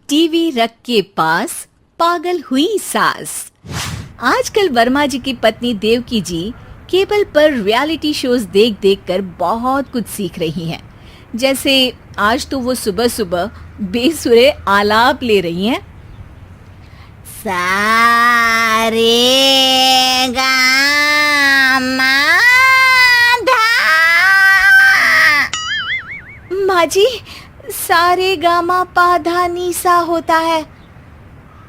TV रख के पास पागल हुई सास। आजकल वर्मा जी की पत्नी देवकी जी केबल पर रियलिटी शोज देख देख कर बहुत कुछ सीख रही हैं। जैसे आज तो वो सुबह सुबह बेसुरे आलाप ले रही हैं। सारे गामा धा। माँ जी, सारे गामा पाधा नीसा होता है।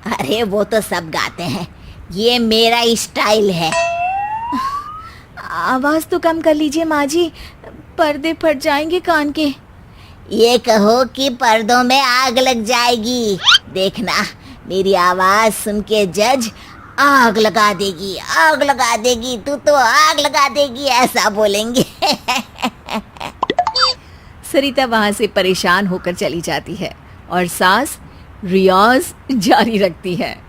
अरे वो तो सब गाते हैं, ये मेरा स्टाइल है। आवाज तो कम कर लीजिए माँ जी, पर्दे फट जाएंगे कान के। ये कहो कि पर्दों में आग लग जाएगी। देखना, मेरी आवाज सुन के जज आग लगा देगी, आग लगा देगी, तू तो आग लगा देगी, ऐसा बोलेंगे। सरिता वहां से परेशान होकर चली जाती है और सास रियाज जारी रखती है।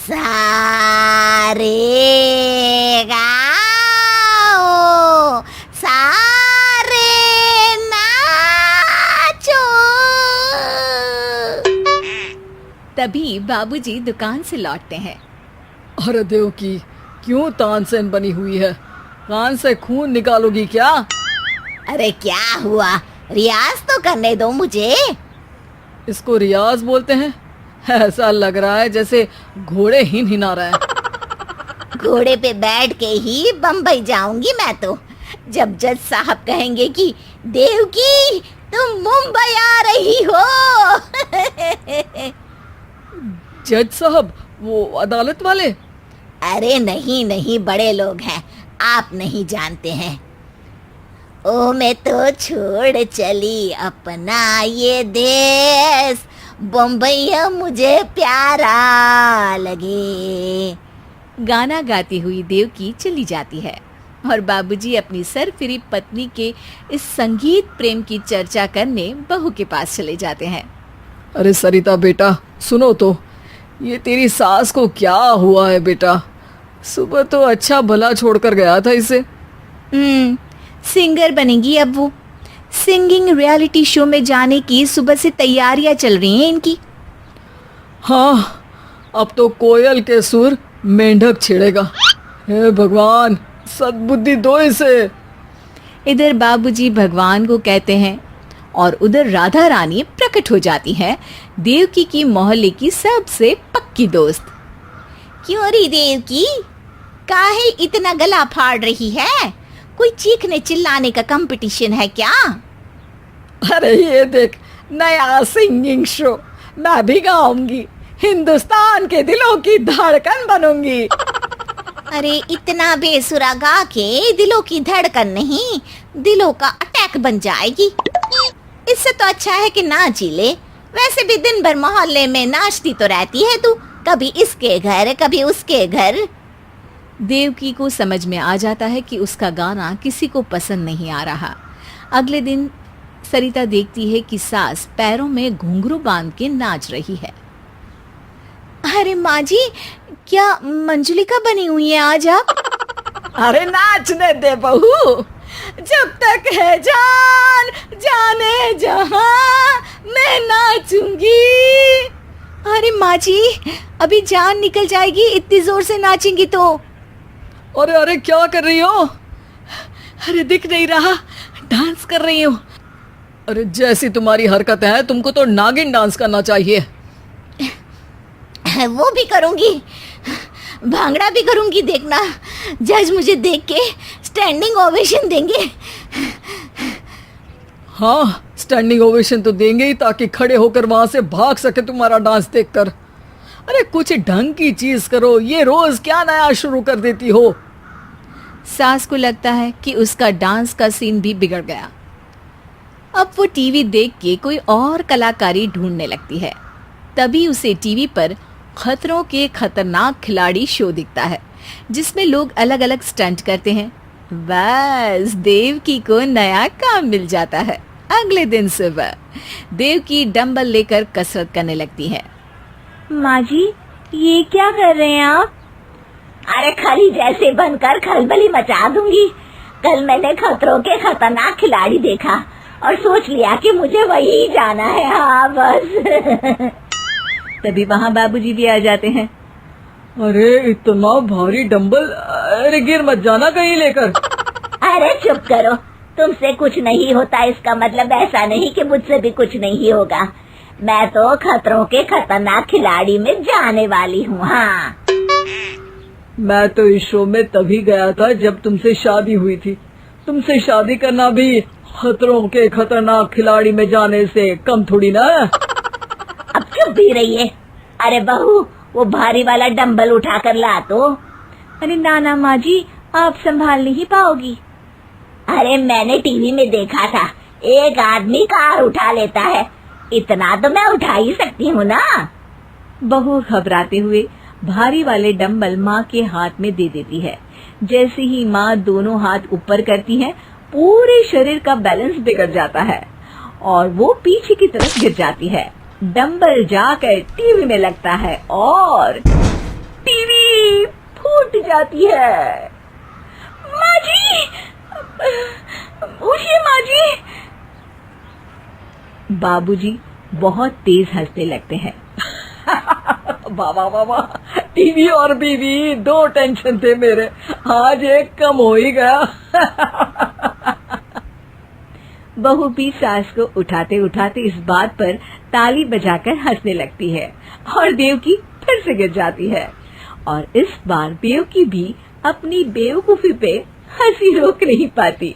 सारे गाओ, सारे नाचो। तभी बाबूजी दुकान से लौटते हैं। अरे देवकी, क्यों तानसेन बनी हुई है? कान से खून निकालोगी क्या? अरे क्या हुआ, रियाज तो करने दो मुझे। इसको रियाज बोलते हैं? ऐसा लग रहा है जैसे घोड़े हिना रहा है। घोड़े पे बैठ के ही बम्बई जाऊंगी मैं तो, जब जज साहब कहेंगे कि देवकी तुम मुंबई आ रही हो। जज साहब, वो अदालत वाले? अरे नहीं नहीं, बड़े लोग हैं, आप नहीं जानते हैं। ओ मैं तो छोड़ चली अपना ये देश, बम्बई मुझे प्यारा लगे। गाना गाती हुई देवकी चली जाती है और बाबूजी अपनी सरफिरी पत्नी के इस संगीत प्रेम की चर्चा करने बहू के पास चले जाते हैं। अरे सरिता बेटा, सुनो तो, ये तेरी सास को क्या हुआ है बेटा? सुबह तो अच्छा भला छोड़कर गया था इसे। सिंगर बनेगी अब वो। सिंगिंग रियलिटी शो में जाने की सुबह से तैयारियां चल रही हैं इनकी। हाँ, अब तो कोयल के सुर मेंढक छेड़ेगा। हे भगवान, सद्बुद्धि दो इसे। इधर बाबूजी भगवान को कहते हैं और उधर राधा रानी प्रकट हो जाती है, देवकी की मोहल्ले की सबसे पक्की दोस्त। क्यों री देवकी, काहे इतना गला फाड़ रही है? कोई चीखने चिल्लाने का कंपटीशन है क्या? अरे ये देख, नया सिंगिंग शो, मैं भी गाऊंगी, हिंदुस्तान के दिलों की धड़कन बनूंगी। अरे इतना बेसुरा गा के दिलों की धड़कन नहीं, दिलों का अटैक बन जाएगी। इससे तो अच्छा है कि नाच ही ले। वैसे भी दिन भर मोहल्ले में नाचती तो रहती है तू, कभी इसके घर कभी उसके घर। देवकी को समझ में आ जाता है कि उसका गाना किसी को पसंद नहीं आ रहा। अगले दिन सरिता देखती है कि सास पैरों में घुंघरू बांध के नाच रही है। अरे माँ जी, क्या मंजुलिका बनी हुई है आज आप? अरे नाचने दे बहू, जब तक है जान जाने जहां मैं नाचूंगी। अरे माँ जी, अभी जान निकल जाएगी इतनी जोर से नाचेंगी तो। अरे अरे, क्या कर रही हो? अरे दिख नहीं रहा, डांस कर रही हूँ। अरे जैसी तुम्हारी हरकत है, तुमको तो नागिन डांस करना चाहिए। वो भी करूंगी, भांगड़ा भी करूंगी। देखना, जज मुझे देख के स्टैंडिंग ओवेशन देंगे। हाँ, स्टैंडिंग ओवेशन तो देंगे ही, ताकि खड़े होकर वहां से भाग सके तुम्हारा डांस देखकर। अरे कुछ ढंग की चीज करो, ये रोज क्या नया शुरू कर देती हो? सास को लगता है कि उसका डांस का सीन भी बिगड़ गया। अब वो टीवी देख के कोई और कलाकारी ढूंढने लगती है। तभी उसे टीवी पर खतरों के खतरनाक खिलाड़ी शो दिखता है, जिसमें लोग अलग अलग स्टंट करते हैं। बस देवकी को नया काम मिल जाता है। अगले दिन सुबह देवकी डंबल लेकर कसरत करने लगती है। माँ जी, ये क्या कर रहे हैं आप? अरे खली जैसे बनकर खलबली मचा दूंगी। कल मैंने खतरों के खतरनाक खिलाड़ी देखा और सोच लिया कि मुझे वही जाना है। हाँ बस। तभी वहाँ बाबूजी भी आ जाते हैं। अरे इतना भारी डंबल, अरे गिर मत जाना कहीं लेकर। अरे चुप करो, तुमसे कुछ नहीं होता इसका मतलब ऐसा नहीं कि मुझसे भी कुछ नहीं होगा। मैं तो खतरों के खतरनाक खिलाड़ी में जाने वाली हूँ। हाँ, मैं तो इस शो में तभी गया था जब तुमसे शादी हुई थी। तुमसे शादी करना भी खतरों के खतरनाक खिलाड़ी में जाने से कम थोड़ी ना। अब चुप भी रहिए। अरे बहू, वो भारी वाला डंबल उठा कर ला तो। अरे ना माँ जी, आप संभाल नहीं पाओगी। अरे मैंने टीवी में देखा था, एक आदमी कार उठा लेता है, इतना तो मैं उठा ही सकती हूँ ना। बहू घबराते हुए भारी वाले डंबल माँ के हाथ में दे देती है। जैसे ही माँ दोनों हाथ ऊपर करती है, पूरे शरीर का बैलेंस बिगड़ जाता है और वो पीछे की तरफ गिर जाती है। डंबल जाकर टीवी में लगता है और टीवी फूट जाती है। माँ जी, उठिए माँ जी। बाबूजी बहुत तेज हंसने लगते हैं। बाबा बाबा, टीवी और बीवी दो टेंशन थे मेरे, आज एक कम हो ही गया। बहू भी सास को उठाते उठाते इस बात पर ताली बजाकर हंसने लगती है और देवकी फिर से गिर जाती है। और इस बार देवकी भी अपनी बेवकूफी पे हंसी रोक नहीं पाती।